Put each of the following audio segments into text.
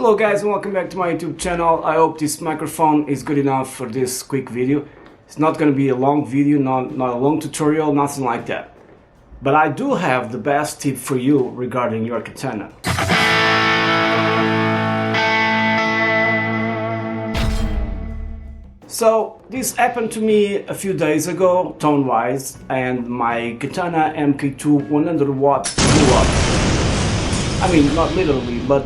Hello guys and welcome back to my YouTube channel. I hope this microphone is good enough for this quick video. It's not going to be a long video, not a long tutorial, nothing like that. But I do have the best tip for you regarding your Katana. So this happened to me a few days ago, tone-wise, and my Katana MK2 100 watt blew up. I mean, not literally, but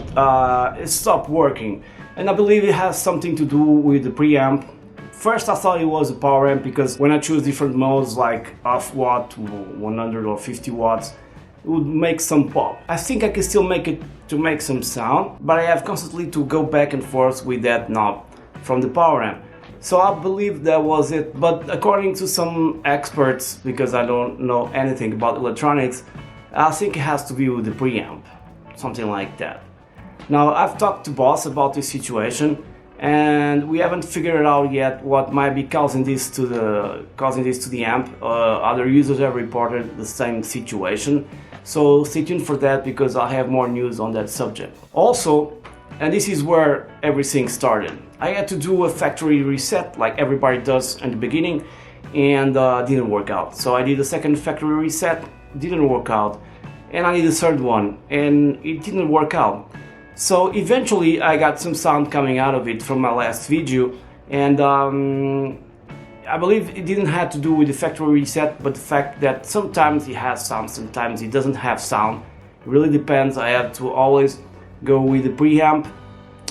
it stopped working. And I believe it has something to do with the preamp. First I thought it was a power amp because when I choose different modes like half watt, 100 or 50 watts, it would make some pop. I think I can still make it to make some sound, but I have constantly to go back and forth with that knob from the power amp. So I believe that was it, but according to some experts, because I don't know anything about electronics, I think it has to be with the preamp. Something like that. Now I've talked to boss about this situation and we haven't figured out yet what might be causing this to the amp. Other users have reported the same situation, so stay tuned for that because I have more news on that subject. Also, and this is where everything started, I had to do a factory reset like everybody does in the beginning and didn't work out. So I did a second factory reset, didn't work out. And I did a third one and it didn't work out. So eventually I got some sound coming out of it from my last video, and I believe it didn't have to do with the factory reset, but the fact that sometimes it has sound, sometimes it doesn't have sound. It really depends. I have to always go with the preamp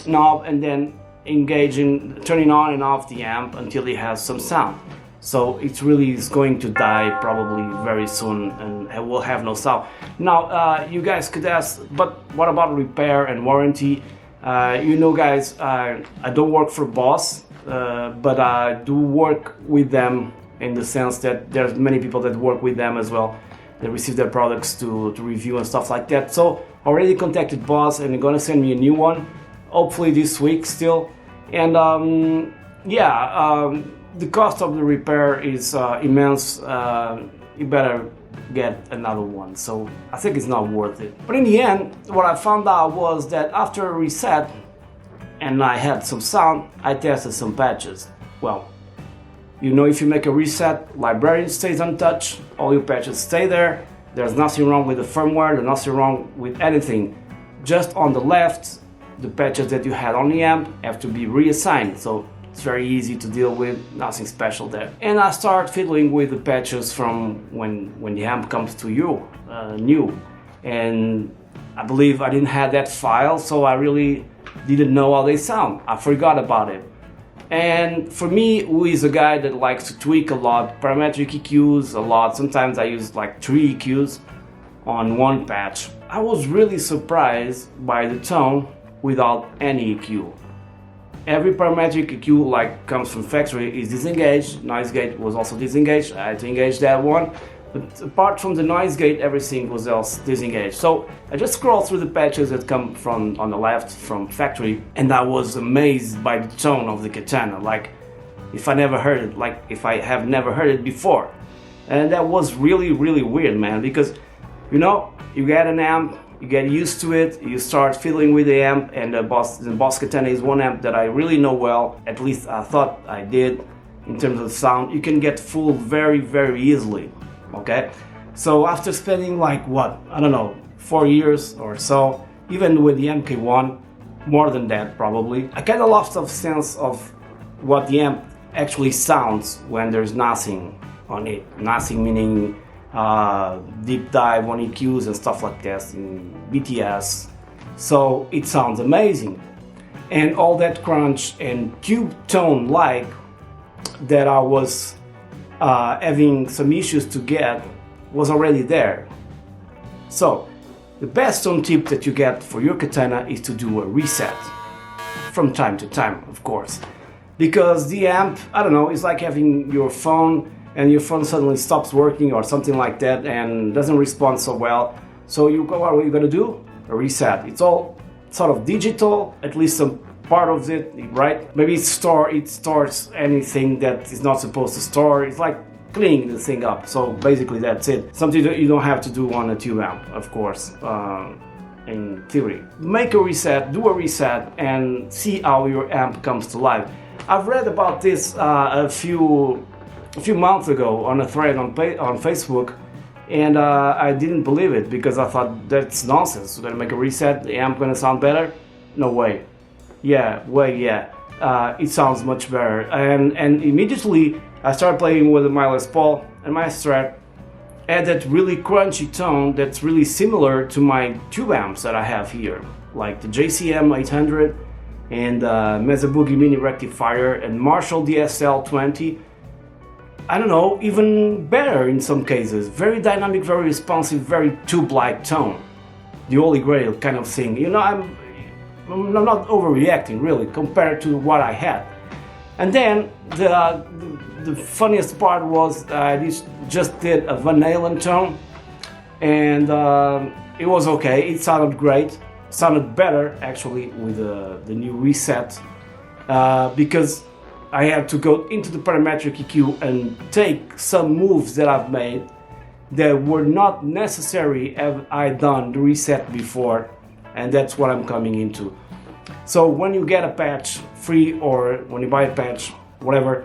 knob and then turning on and off the amp until it has some sound. So it really is going to die probably very soon and it will have no sound. Now you guys could ask, but what about repair and warranty? You know guys, I don't work for Boss, but I do work with them in the sense that there's many people that work with them as well. They receive their products to review and stuff like that. So already contacted Boss and they're gonna send me a new one, hopefully this week still. And the cost of the repair is immense. You better get another one, so I think it's not worth it. But in the end, what I found out was that after a reset and I had some sound, I tested some patches. Well, you know, if you make a reset, library stays untouched, all your patches stay there, there's nothing wrong with the firmware, there's nothing wrong with anything. Just on the left, the patches that you had on the amp have to be reassigned, so it's very easy to deal with, nothing special there. And I start fiddling with the patches from when the amp comes to you, new. And I believe I didn't have that file, so I really didn't know how they sound. I forgot about it. And for me, who is a guy that likes to tweak a lot, parametric EQs a lot, sometimes I use like 3 EQs on one patch, I was really surprised by the tone without any EQ. Every parametric EQ like comes from factory is disengaged, noise gate was also disengaged, I had to engage that one, but apart from the noise gate everything was else disengaged. So I just scrolled through the patches that come from on the left from factory and I was amazed by the tone of the Katana, like if I have never heard it before. And that was really weird, man, because you know, you get an amp, you get used to it, you start fiddling with the amp, and the Boss Katana is one amp that I really know well, at least I thought I did, in terms of sound. You can get fooled very easily, okay? So after spending like, what, I don't know, 4 years or so, even with the MK1, more than that probably, I kinda lost a sense of what the amp actually sounds when there's nothing on it. Nothing meaning deep dive on EQs and stuff like that in BTS, so it sounds amazing. And all that crunch and tube tone like that I was having some issues to get was already there. So the best tone tip that you get for your Katana is to do a reset from time to time, of course, because the amp, I don't know, it's like having your phone and your phone suddenly stops working or something like that and doesn't respond so well. So what are you gonna do? A reset. It's all sort of digital, at least some part of it, right? Maybe it stores anything that is not supposed to store. It's like cleaning the thing up. So basically that's it. Something that you don't have to do on a tube amp, of course. in theory. Make a reset, do a reset, and see how your amp comes to life. I've read about this a few months ago on a thread on Facebook, and I didn't believe it because I thought that's nonsense. We're gonna make a reset, the amp gonna sound better? No way. Yeah, it sounds much better. And immediately I started playing with my Les Paul, and my Strat had that really crunchy tone that's really similar to my tube amps that I have here, like the JCM 800 and Mesa Boogie Mini Rectifier and Marshall DSL-20. I don't know, even better in some cases. Very dynamic, very responsive, very tube-like tone. The Holy Grail kind of thing. You know, I'm not overreacting really compared to what I had. And then the funniest part was I just did a Van Halen tone, and it was okay. It sounded great. Sounded better actually with the new reset because I had to go into the parametric EQ and take some moves that I've made that were not necessary have I done the reset before, and that's what I'm coming into. So when you get a patch free or when you buy a patch, whatever,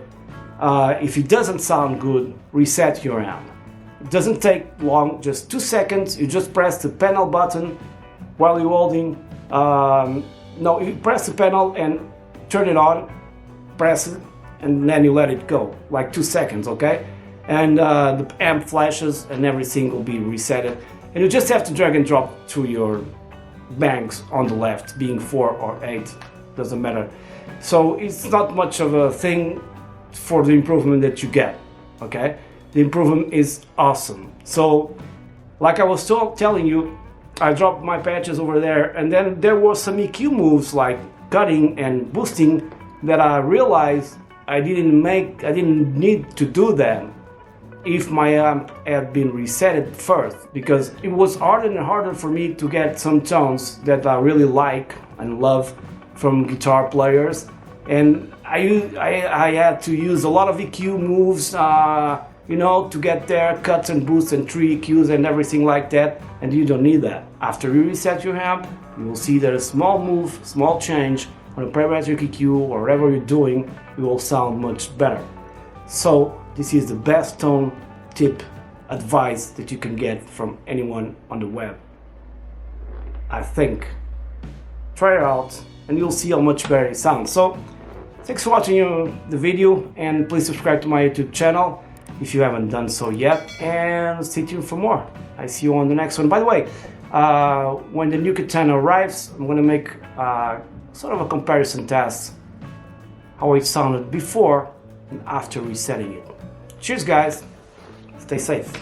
if it doesn't sound good, reset your amp. It doesn't take long, just 2 seconds. You just press the panel button while you're holding. No, you press the panel and turn it on, press it, and then you let it go, like 2 seconds, okay? And the amp flashes and everything will be resetted. And you just have to drag and drop through your banks on the left, being 4 or 8, doesn't matter. So it's not much of a thing for the improvement that you get, okay? The improvement is awesome. So, like I was telling you, I dropped my patches over there, and then there were some EQ moves like cutting and boosting that I realized I didn't need to do them if my amp had been resetted first, because it was harder and harder for me to get some tones that I really like and love from guitar players, and I had to use a lot of EQ moves, you know, to get there, cuts and boosts and 3 EQs and everything like that, and you don't need that. After you reset your amp, you will see that a small move, small change on a parametric EQ or whatever you're doing, it will sound much better. So this is the best tone tip advice that you can get from anyone on the web, I think. Try it out and you'll see how much better it sounds. So thanks for watching the video, and please subscribe to my YouTube channel if you haven't done so yet, and stay tuned for more. I see you on the next one. By the way, when the new Katana arrives, I'm gonna make sort of a comparison test, how it sounded before and after resetting it. Cheers guys, stay safe.